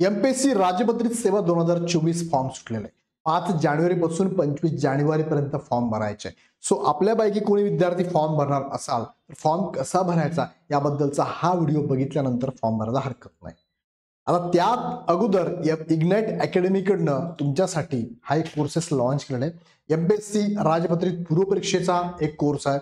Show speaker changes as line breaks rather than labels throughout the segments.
MPSC राज्यपत्रित सेवा 2024 form सुटलेला आहे. 5 जानेवारी पासून 25 जानेवारी पर्यंत फॉर्म भरायचे. सो आपल्यापैकी कोणी विद्यार्थी फॉर्म भरणार असाल तर फॉर्म कसा भरायचा याबद्दलचा हा व्हिडिओ बघितल्यानंतर फॉर्म भरायला हरकत नाही. आता त्यात अगोदर इग्नाइट अकॅडमीकडनं तुमच्यासाठी हा एक कोर्सेस लॉन्च केलेला आहे. एमपीएससी राज्यपत्रित पूर्वपरीक्षेचा एक कोर्स आहे,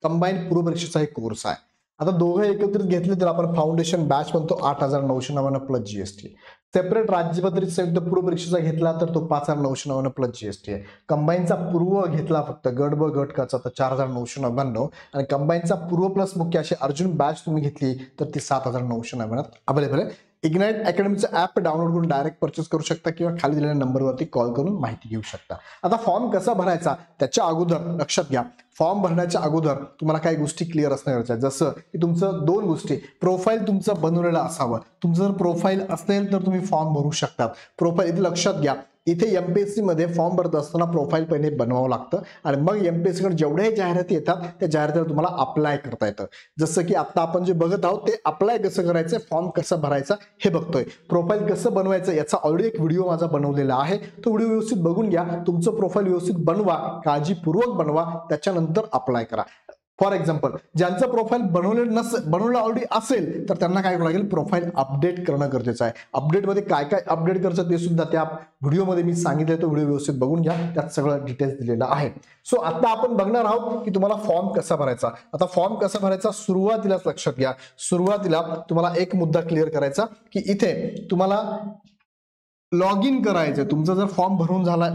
कंबाईन पूर्वपरीक्षेचा एक कोर्स आहे. आता दोघं एकत्रित घेतले तर आपण फाउंडेशन बॅच म्हणतो 8,999 प्लस जीएसटी. सेपरेट राज्यपत्रित संयुक्त पूर्व परीक्षेचा घेतला तर तो 5,999 प्लस जीएसटी आहे. कंबाईनचा पूर्व घेतला फक्त गट ब गट कचा तर 4,999 आणि कंबाईनचा पूर्व प्लस मुख्य अशी अर्जुन बॅच तुम्ही घेतली तर ती 7,999 अवेलेबल आहे. इग्नाइट अकॅडमीचं ऍप डाउनलोड करून डायरेक्ट परचेस करू शकता किंवा खाली दिलेल्या नंबरवरती कॉल करून माहिती घेऊ शकता. आता फॉर्म कसा भरायचा त्याच्या अगोदर लक्षात घ्या, फॉर्म भरण्याच्या अगोदर तुम्हाला काही गोष्टी क्लिअर असणं गरजेचं आहे. जसं की तुमचं 2 गोष्टी, प्रोफाईल तुमचं बनवलेलं असावं. तुमचं जर प्रोफाईल असेल तर तुम्ही फॉर्म भरू शकता. प्रोफाईल इथे लक्षात घ्या, इथे एमपीएससी मध्ये फॉर्म भरत असताना प्रोफाईल पहिले बनवावं लागतं आणि मग एमपीएससी कडे जेवढ्याही जाहिराती येतात त्या जाहिरातीला तुम्हाला अप्लाय करता येतं. जसं की आता आपण जे बघत आहोत ते अप्लाय कसं करायचं, फॉर्म कसं भरायचा हे बघतोय. प्रोफाईल कसं बनवायचं याचा ऑलरेडी एक व्हिडिओ माझा बनवलेला आहे, तो व्हिडिओ व्यवस्थित बघून घ्या. तुमचं प्रोफाईल व्यवस्थित बनवा, काळजीपूर्वक बनवा, त्याच्यानंतर अप्लाय करा. फॉर एक्झाम्पल ज्यांचं प्रोफाईल बनवलं ऑलरेडी असेल तर त्यांना काय करावं लागेल, प्रोफाईल अपडेट करणं गरजेचं आहे. अपडेटमध्ये काय काय अपडेट करायचं ते सुद्धा त्या व्हिडिओमध्ये मी सांगितलं, तो व्हिडिओ व्यवस्थित बघून घ्या, त्यात सगळं डिटेल्स दिलेलं आहे. सो आता आपण बघणार आहोत की तुम्हाला फॉर्म कसा भरायचा. आता फॉर्म कसा भरायचा सुरुवातीलाच लक्षात घ्या, सुरुवातीला तुम्हाला एक मुद्दा क्लिअर करायचा की इथे तुम्हाला लॉग इन करायचं. तुमचा जर फॉर्म भरून झाला,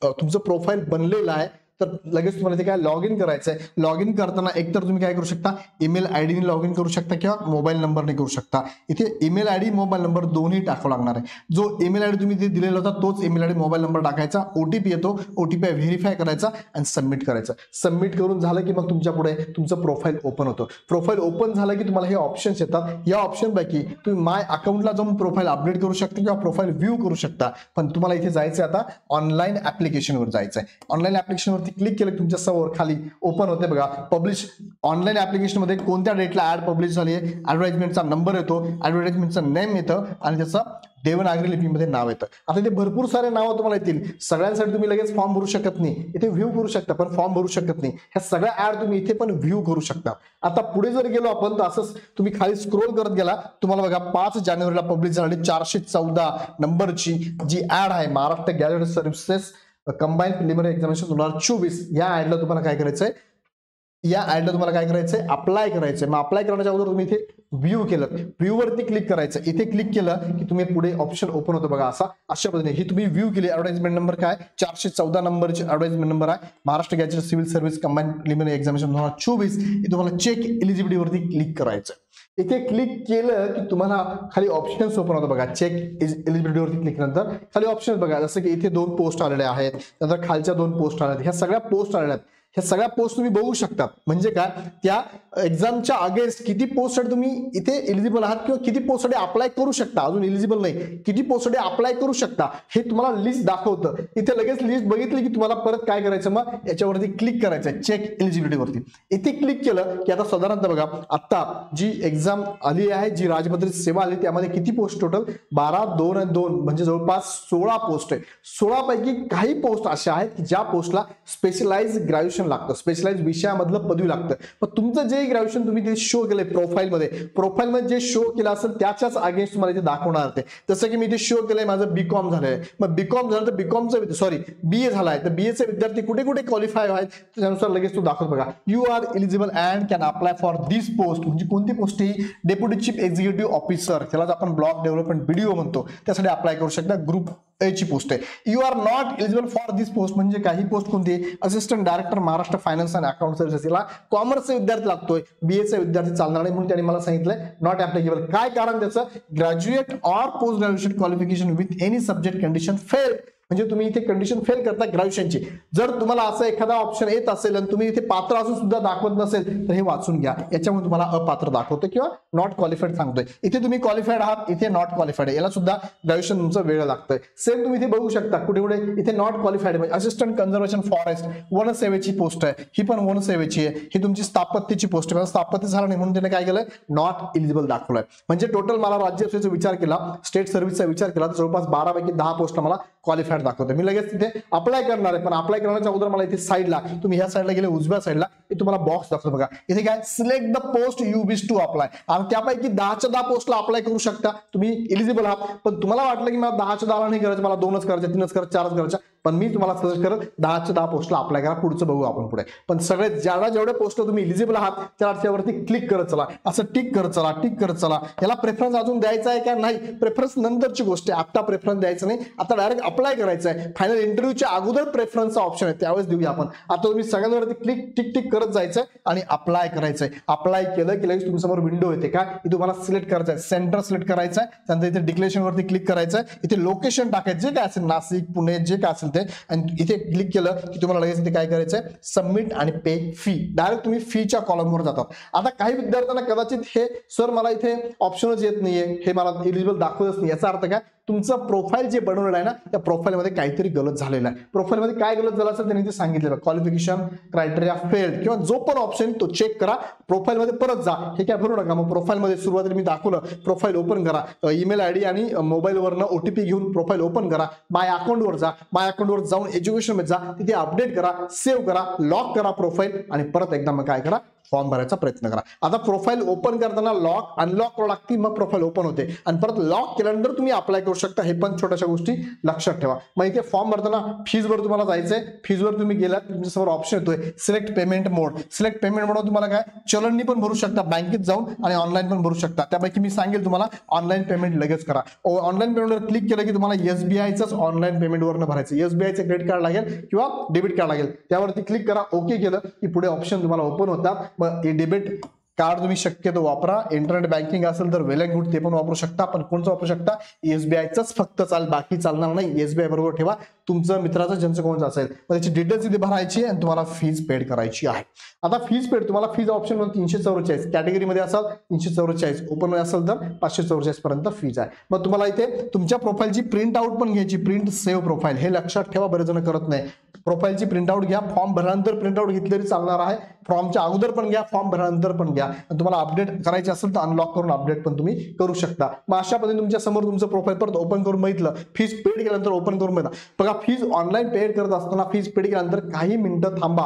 तुमचं प्रोफाईल बनलेलं आहे तर लगेच तुम्हाला ते काय लॉग इन करायचंय. लॉग इन करताना एकतर तुम्ही काय करू शकता, ईमेल आयडीने लॉग इन करू शकता किंवा मोबाईल नंबरने करू शकता. इथे ईमेल आयडी मोबाईल नंबर दोन्ही टाकावं लागणार आहे. जो ईमेल आयडी तुम्ही इथे दिलेला होता तोच ईमेल आयडी मोबाईल नंबर टाकायचा. ओटीपी येतो, ओटीपी व्हेरीफाय करायचा आणि सबमिट करायचं. सबमिट करून झालं की मग तुमच्या पुढे तुमचं प्रोफाईल ओपन होतं. प्रोफाईल ओपन झालं की तुम्हाला हे ऑप्शन्स येतात. या ऑप्शन पैकी तुम्ही माय अकाउंटला जाऊन प्रोफाईल अपडेट करू शकता किंवा प्रोफाईल व्ह्यू करू शकता. पण तुम्हाला इथे जायचं आता ऑनलाईन ऍप्लिकेशनवर जायचंय. ऑनलाईन ऍप्लिकेशनवरती क्लिक केलं तुमच्या समोर खाली ओपन होते बघा पब्लिश. ऑनलाईन ऍप्लिकेशन मध्ये कोणत्या डेटला ऍड पब्लिश झाली आहे, ऍडव्हर्टाइजमेंटचा नंबर येतो, ऍडव्हर्टाइजमेंटचं नेम येतं आणि त्याचं देवनागरी लिपीमध्ये नाव येतं. आता इथे भरपूर सारे नावं तुम्हाला येतील. सगळ्यांसाठी तुम्ही लगेच फॉर्म भरू शकत नाही, इथे व्ह्यू करू शकता पण फॉर्म भरू शकत नाही. ह्या सगळ्या ऍड तुम्ही इथे पण व्ह्यू करू शकता. आता पुढे जर गेलो आपण तर असंच तुम्ही खाली स्क्रोल करत गेला, तुम्हाला बघा 5 जानेवारीला पब्लिश झालेली 414 नंबरची जी ऍड आहे, Maharashtra gazette services combine preliminary examination 2024, या ऍडला तुम्हाला काय करायचंय, अप्लाय करायचंय. मग अप्लाय करण्याच्या अगोदर तुम्ही इथे व्ह्यू केलं, व्ह्यू वरती क्लिक करायचं. इथे क्लिक केलं की तुम्ही पुढे ऑप्शन ओपन होतं बघा अशा पद्धतीने. ही तुम्ही व्ह्यू केली. ऍडव्हर्टाइजमेंट नंबर काय 414 नंबरची ऍडव्हर्टाइजमेंट नंबर आहे, Maharashtra gazette civil service combine preliminary examination 2024. हे तुम्हाला चेक एलिजिबिलिटी वरती क्लिक करायचं. इथे क्लिक केलं की तुम्हाला खाली ऑप्शन्स ओपन होतं बघा. चेक एलिजिबिलिटी वरती क्लिक नंतर खाली ऑप्शन बघा, जसं की इथे 2 पोस्ट आलेले आहेत, नंतर खालच्या 2 पोस्ट आल्या आहेत. ह्या सगळ्या पोस्ट आलेल्या आहेत. ह्या सगळ्या पोस्ट तुम्ही बघू शकता. म्हणजे काय, त्या एक्झामच्या अगेन्स्ट किती पोस्टसाठी तुम्ही इथे एलिजिबल आहात किंवा किती पोस्टसाठी अप्लाय करू शकता. अजून एलिजिबल नाही, किती पोस्टसाठी अप्लाय करू शकता हे तुम्हाला लिस्ट दाखवतं. इथे लगेच लिस्ट बघितली की तुम्हाला परत काय करायचं, मग याच्यावरती क्लिक करायचं चेक एलिजिबिलिटी वरती. इथे क्लिक केलं की आता साधारणतः बघा आता जी एक्झाम आली आहे, जी राजपत्रित सेवा आली, त्यामध्ये किती पोस्ट टोटल 12, 2 आणि 2 म्हणजे जवळपास 16 पोस्ट आहे. 16 पैकी काही पोस्ट अशा आहेत की ज्या पोस्टला स्पेशलाइज ग्रॅज्युएशन लागतं, स्पेशलाइज विषयामधलं पदवी लागतं. पण तुमचं जे ग्रॅज्युएशन तुम्ही ते शो केलंय प्रोफाईलमध्ये जे शो केलं असेल त्याच्याच अगेन्स्ट तुम्हाला इथे दाखवणार ते. जसं की मी इथे शो केलंय माझं बीकॉम झालंय, मग बीकॉम झालं तर बीकॉमचं बीए झालाय तर बीएचे विद्यार्थी कुठे कुठे क्वालिफाय आहेत त्यानुसार लगेच तो दाखवतो बघा. You are eligible and can apply for this post. म्हणजे कोणती पोस्ट ही डेप्युटी चीफ एक्झिक्युटिव्ह ऑफिसर, त्यालाच आपण ब्लॉक डेव्हलपमेंट बीडीओ म्हणतो, त्यासाठी अप्लाय करू शकता. ग्रुप ची पोस्ट आहे. You are not eligible for this post म्हणजे काही पोस्ट कोणती, assistant director Maharashtra finance and account services, याला कॉमर्सचा विद्यार्थी लागतोय, बीएचा विद्यार्थी चालणार नाही म्हणून त्यांनी मला सांगितलंय नॉट ऍप्लिकेबल. काय कारण त्याचं, graduate or post graduation qualification with any subject condition fail. म्हणजे तुम्ही इथे कंडिशन फेल करता ग्रॅज्युएशनची. जर तुम्हाला असं एखादा ऑप्शन येत असेल आणि तुम्ही इथे पात्र असून सुद्धा दाखवत नसेल तर हे वाचून घ्या. याच्यामुळे तुम्हाला अपात्र दाखवतो किंवा नॉट क्वालिफाईड सांगतोय. इथे तुम्ही क्वालिफाईड आहात, इथे नॉट क्वालिफाईड आहे, याला सुद्धा ग्रॅज्युएशन तुमचं वेळ लागतंय. सेम तुम्ही इथे बघू शकता कुठे कुठे इथे नॉट क्वालिफाईड म्हणजे असिस्टंट कन्झर्वेशन फॉरेस्ट वनसेवेची पोस्ट आहे, ही पण वनसेवेची आहे. ही तुमची स्थापत्यची पोस्ट आहे, स्थापत्य झालं नाही म्हणून त्याने काय केलंय नॉट एलिजिबल दाखवलंय. म्हणजे टोटल मला राज्यसेवेचा विचार केला, स्टेट सर्व्हिसचा विचार केला तर जवळपास 12 पैकी 10 पोस्ट मला क्वालिफाईड दाखवते. मी लगेच तिथे अप्लाय करणार आहे, पण अप्लाय करण्याच्या अगोदर मला इथे साईडला तुम्ही ह्या साईडला गेले उजव्या साईडला तुम्हाला बॉक्स दाखवतो बघा. इथे काय select the post you wish to apply, आणि त्यापैकी 10च्या 10 पोस्टला अप्लाय करू शकता, तुम्ही एलिजिबल आहात. पण तुम्हाला वाटलं की मला 10च्या 10 नाही करायचं, मला 2च करायचं, 3च करायचं, 4च करायचं, पण मी तुम्हाला सजेस्ट करत 10च्या 10 पोस्टला अप्लाय करा. पुढचं बघू आपण पुढे. पण सगळे जेवढे पोस्टला तुम्ही एलिजिबल आहात त्यावरती क्लिक करत चला, असं टिक करत चला, टिक करत चला. याला प्रेफरन्स अजून द्यायचा आहे का नाही, प्रेफरन्स नंतरची गोष्ट आहे, आता प्रेफरन्स द्यायचं नाही, आता डायरेक्ट अप्लाय करायचं आहे. फायनल इंटरव्ह्यूच्या अगोदर प्रेफरन्सचा ऑप्शन आहे त्यावेळेस देऊया आपण. आता तुम्ही सगळ्यांवरती क्लिक टिक टिक करत जायचंय आणि अप्लाय करायचंय. अप्लाय केलं की लगेच तुमच्यासमोर विंडो येते का, इथे तुम्हाला सिलेक्ट करायचं आहे, सेंटर सिलेक्ट करायचं आहे, त्यानंतर इथे डिक्लेरेशन वरती क्लिक करायचं आहे, इथे लोकेशन टाकायचं जे काय असेल नाशिक पुणे जे काय असेल ते, आणि इथे क्लिक केलं की तुम्हाला लगेच इथे काय करायचंय सबमिट आणि पे फी. डायरेक्ट तुम्ही फीच्या कॉलमवर जातात. आता काही विद्यार्थ्यांना कदाचित हे सर मला इथे ऑप्शनच येत नाहीये, हे मला एलिजिबल दाखवतच नाही, याचा अर्थ काय तुमचं प्रोफाईल जे बनवलेलं आहे ना त्या प्रोफाईलमध्ये काहीतरी गलत झालेलं आहे. प्रोफाईलमध्ये काय गलत झालं असेल त्यांनी ते सांगितलं, क्वालिफिकेशन क्रायटेरिया फेल्ड किंवा जो पण ऑप्शन तो चेक करा, प्रोफाईलमध्ये परत जा, हे काय भरू नका. मग प्रोफाईलमध्ये सुरुवातीला मी दाखवलं प्रोफाईल ओपन करा, ईमेल आयडी आणि मोबाईलवरनं OTP घेऊन प्रोफाईल ओपन करा, माय अकाउंटवर जा, माय अकाउंटवर जाऊन एज्युकेशन मध्ये जा, तिथे अपडेट करा, सेव्ह करा, लॉक करा प्रोफाईल आणि परत एकदा मग काय करा फॉर्म भरायचा प्रयत्न करा. आता प्रोफाईल ओपन करताना लॉक अनलॉक करावं लागते, मग प्रोफाईल ओपन होते आणि परत लॉक केल्यानंतर तुम्ही अप्लाय करू शकता. हे पण छोट्याशा गोष्टी लक्षात ठेवा. मग इथे फॉर्म भरताना फीजवर तुम्हाला जायचंय, फीजवर तुम्ही गेलात तुमच्यासमोर ऑप्शन येतोय सिलेक्ट पेमेंट मोड. सिलेक्ट पेमेंट मोड तुम्हाला काय चलननी पण भरू शकता, बँकेत जाऊन आणि ऑनलाईन पण भरू शकता. त्यापैकी मी सांगेल तुम्हाला ऑनलाईन पेमेंट लगेच करा. ऑनलाईन पेमेंटवर क्लिक केलं की तुम्हाला SBIचंच ऑनलाईन पेमेंटवरनं भरायचं, SBIचं क्रेडिट कार्ड लागेल किंवा डेबिट कार्ड लागेल, त्यावरती क्लिक करा, ओके केलं की पुढे ऑप्शन तुम्हाला ओपन होतात. मग डेबिट कार्ड तुम्ही शक्यतो वापरा, इंटरनेट बँकिंग असेल तर वेल अँड गुड ते पण वापरू शकता, पण कोणतं वापरू शकता SBIचंच फक्त चाल, बाकी चालणार नाही. SBI बरोबर ठेवा, तुमचं मित्राचं ज्यांचं कोणतं असेल मग त्याची डिटेल्स इथे भरायची आणि तुम्हाला फीज पेड करायची आहे. आता फीज पेड तुम्हाला फीज ऑप्शन 344 कॅटेगरीमध्ये असाल 344, ओपन मध्ये असेल तर 544 पर्यंत फीज आहे. मग तुम्हाला इथे तुमच्या प्रोफाईलची प्रिंट आउट पण घ्यायची, प्रिंट सेव्ह प्रोफाईल, हे लक्षात ठेवा, बरेच जण करत नाही. प्रोफाईलची प्रिंट आउट घ्या, फॉर्म भरल्यानंतर प्रिंट आउट घेतली तरी चालणार आहे, फॉर्मच्या अगोदर पण घ्या, फॉर्म भरल्यानंतर पण घ्या. तुम्हाला अपडेट करायचे असेल तर अनलॉक करून अपडेट पण तुम्ही करू शकता. मग अशा पद्धतीने तुमच्या समोर तुमचं प्रोफाईल परत ओपन करून बघितलं, फीज पेड केल्यानंतर ओपन करून बघा. बघा फीज ऑनलाईन पेड करत असताना फीज पेड केल्यानंतर काही मिनिटं थांबा,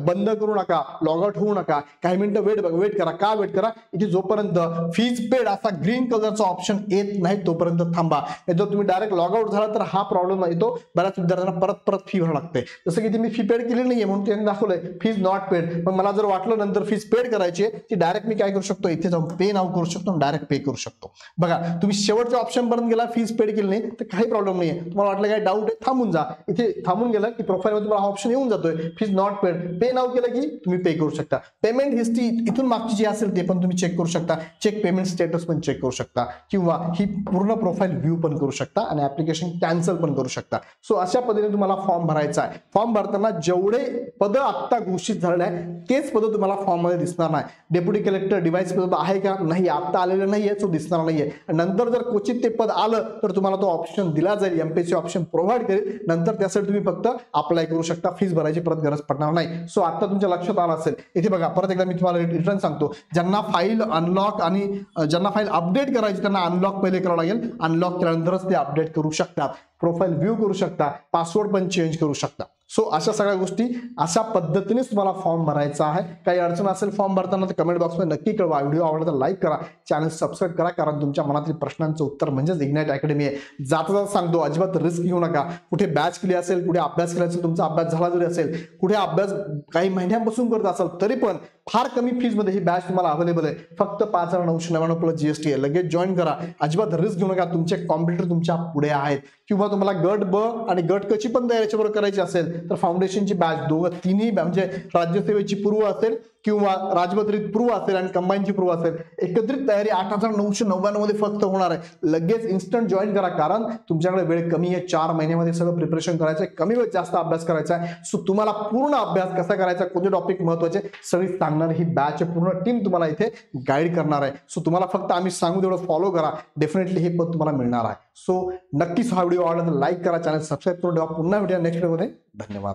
बंद करू नका, लॉग आउट होऊ नका, काही मिनिटं वेट करा. का वेट करा, इथे जोपर्यंत फीज पेड असा ग्रीन कलरचा ऑप्शन येत नाही तोपर्यंत थांबा. जर तुम्ही डायरेक्ट लॉग आउट झाला तर हा प्रॉब्लेम येतो, बऱ्याच विद्यार्थ्यांना परत फी भरावी लागते. जसं की मी फी पेड केली नाहीये म्हणून त्यांनी दाखवलंय फीज नॉट पेड. पण मला जर वाटलं नंतर फीज पेड करायची आहे ती डायरेक्ट मी काय करू शकतो, इथे जाऊन पे नाव करू शकतो, डायरेक्ट पे करू शकतो. बघा तुम्ही शेवटच्या ऑप्शन पर्यंत गेला, फीज पेड केली नाही तर काही प्रॉब्लेम नाहीये. तुम्हाला वाटलं काय डाऊट आहे, थांबून जा, इथे थांबून गेला की प्रोफाईल मध्ये तुम्हाला ऑप्शन येऊन जातोय फीज नॉट पेड, पे नाव केलं की तुम्ही पे करू शकता. पेमेंट हिस्ट्री इथून मागची जी असेल ते पण तुम्ही चेक करू शकता, चेक पेमेंट स्टेटस पण चेक करू शकता, किंवा ही पूर्ण प्रोफाईल व्ह्यू पण करू शकता आणि ऍप्लिकेशन कॅन्सल पण करू शकता. सो अशा पद्धतीने तुम्हाला फॉर्म भरायचा आहे. फॉर्म भरताना जेवढे पद आता घोषित झालेले आहे तेच पद तुम्हाला फॉर्म मध्ये दिसणार नाही. डेप्युटी कलेक्टर डिव्हाइस पद आहे का, नाही, आता आलेलं नाहीये, तो दिसणार नाहीये. नंतर जर क्वचित ते पद आलं तर तुम्हाला तो ऑप्शन दिला जाईल, MPSC ऑप्शन प्रोव्हाइड करेल. नंतर त्यासाठी तुम्ही फक्त अप्लाय करू शकता, फीज भरायची परत गरज पडणार नाही. सो आता तुमच्या लक्षात आलं असेल. इथे बघा परत एकदा मी तुम्हाला रिटर्न सांगतो, ज्यांना फाईल अनलॉक आणि ज्यांना फाईल अपडेट करायची त्यांना अनलॉक पहिले करावं लागेल. अनलॉक केल्यानंतरच ते अपडेट करू शकतात, प्रोफाईल व्ह्यू करू शकता, पासवर्ड पण चेंज करू शकता. सो अशा सगळ्या गोष्टी अशा पद्धतीनेच तुम्हाला फॉर्म भरायचा आहे. काही अडचण असेल फॉर्म भरताना तर कमेंट बॉक्समध्ये नक्की कळवा. व्हिडिओ आवडला तर लाईक करा, चॅनल सबस्क्राईब करा, कारण तुमच्या मनातील प्रश्नांचं उत्तर म्हणजेच इग्नाइट अकॅडमी आहे. जाता सांगतो अजिबात रिस्क घेऊ नका. कुठे बॅच केली असेल, कुठे अभ्यास केला असेल, तुमचा अभ्यास झाला जरी असेल, कुठे अभ्यास काही महिन्यांपासून करत असाल तरी पण फार कमी फीज मध्ये ही बॅच तुम्हाला अवेलेबल आहे. फक्त 5,999 प्लस GST आहे. लगेच जॉईन करा, अजिबात रिस्क घेऊ नका. तुमचे कॉम्प्युटर तुमच्या पुढे आहेत. किंवा तुम्हाला गट ब आणि गट क ची पण तयारी याच्याबरोबर करायची असेल तर फाउंडेशनची बॅच, तिन्ही म्हणजे राज्यसेवेची पूर्व असेल किंवा राजपत्रित पूर्व असेल आणि कंबाईनची पूर्व असेल, एकत्रित तयारी 8,999 मध्ये फक्त होणार आहे. लगेच इन्स्टंट जॉईन करा, कारण तुमच्याकडे वेळ कमी आहे. 4 महिन्यामध्ये सगळं प्रिपरेशन करायचं आहे, कमी वेळेत जास्त अभ्यास करायचा आहे. सो तुम्हाला पूर्ण अभ्यास कसा करायचा, कोणते टॉपिक महत्वाचे सगळी सांगणार ही बॅच पूर्ण टीम तुम्हाला इथे गाईड करणार आहे. सो तुम्हाला फक्त आम्ही सांगू तेवढं फॉलो करा, डेफिनेटली हे पद तुम्हाला मिळणार आहे. सो नक्कीच हा व्हिडिओ आवडला तर लाईक करा, चॅनल सबस्क्राईब करून ठेवा. पुन्हा भेटूया नेक्स्ट व्हिडिओमध्ये. धन्यवाद.